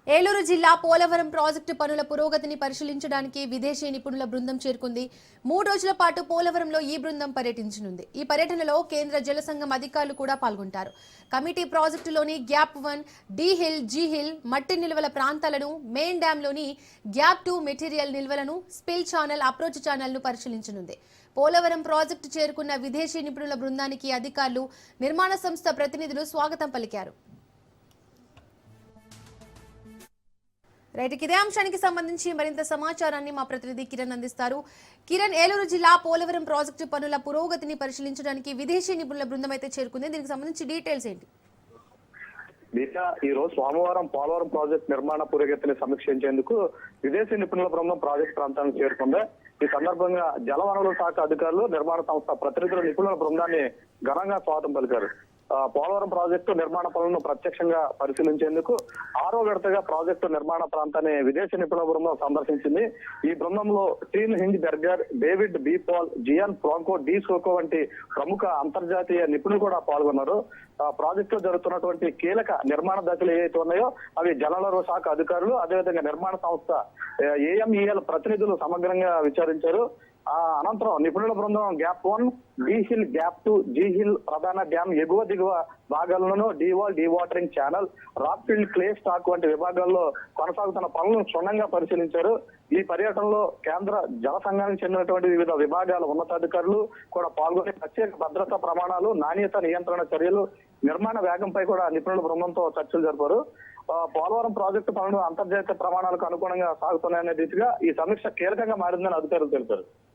ఏలూరు జిల్లా పోలవరం ప్రాజెక్టు పనుల పురోగతిని పరిశీలించడానికి విదేశీ నిపుణుల బృందం చేరుకుంది. 3 రోజుల పాటు పోలవరంలో ఈ బృందం పర్యటించనుంది. ఈ పర్యటనలో కేంద్ర జల సంఘం అధికారులు కూడా పాల్గొంటారు. కమిటీ ప్రాజెక్టులోని gap 1, D hill, G hill మట్టి నిల్వల ప్రాంతాలను, మెయిన్ డ్యాంలోని గ్యాప్ 2 మెటీరియల్ నిల్వలను, స్పిల్ ఛానల్, అప్రోచ్ ఛానల్ను పరిశీలించనుంది. పోలవరం ప్రాజెక్టు చేరుకున్న విదేశీ నిపుణుల బృందానికి అధికారులు, నిర్మాణ సంస్థ ప్రతినిధులు స్వాగతం పలికారు. రైట్, ఇదే అంశానికి సంబంధించి మరింత సమాచారాన్ని మా ప్రతినిధి కిరణ్ అందిస్తారు. కిరణ్, ఏలూరు జిల్లా పోలవరం ప్రాజెక్టు పనుల పురోగతిని పరిశీలించడానికి విదేశీ నిపుణుల బృందం అయితే చేరుకుంది. దీనికి సంబంధించి డీటెయిల్స్ ఏంటి? ఈ రోజు సోమవారం పోలవరం ప్రాజెక్టు నిర్మాణ పురోగతిని సమీక్షించేందుకు విదేశీ నిపుణుల బృందం ప్రాజెక్టు ప్రాంతానికి చేరుకుంది. ఈ సందర్భంగా జలవనరుల శాఖ అధికారులు, నిర్మాణ సంస్థ ప్రతినిధుల నిపుణుల బృందాన్ని ఘనంగా స్వాగతం పలికారు. పోలవరం ప్రాజెక్టు నిర్మాణ పనులను ప్రత్యక్షంగా పరిశీలించేందుకు 6వ విడతగా ప్రాజెక్టు నిర్మాణ ప్రాంతాన్ని విదేశీ నిపుణుల బృందం సందర్శించింది. ఈ బృందంలో Sean Hinchberger, David B Paul, Gian Franco Di Cicco వంటి ప్రముఖ అంతర్జాతీయ నిపుణులు కూడా పాల్గొన్నారు. ప్రాజెక్టులో జరుగుతున్నటువంటి కీలక నిర్మాణ దశలు ఏవైతే ఉన్నాయో అవి జలవనరుల శాఖ అధికారులు, అదేవిధంగా నిర్మాణ సంస్థ ఏఎంఈఎల్ ప్రతినిధులు సమగ్రంగా విచారించారు. అనంతరం నిపుణుల బృందం gap 1, D hill, gap 2, G hill ప్రధాన డ్యాం ఎగువ దిగువ భాగాలను, D wall, dewatering channel, rock filled, clay stack వంటి విభాగాల్లో కొనసాగుతున్న పనులను క్షుణ్ణంగా పరిశీలించారు. ఈ పర్యటనలో కేంద్ర జల సంఘానికి చెందినటువంటి వివిధ విభాగాల ఉన్నతాధికారులు కూడా పాల్గొని ప్రత్యేక భద్రతా ప్రమాణాలు, నాణ్యత నియంత్రణ చర్యలు, నిర్మాణ వేగంపై కూడా నిపుణుల బృందంతో చర్చలు జరిపారు. పోలవరం ప్రాజెక్టు పనులు అంతర్జాతీయ ప్రమాణాలకు అనుగుణంగా సాగుతున్నాయనే దిశగా ఈ సమీక్ష కీలకంగా మారిందని అధికారులు తెలిపారు.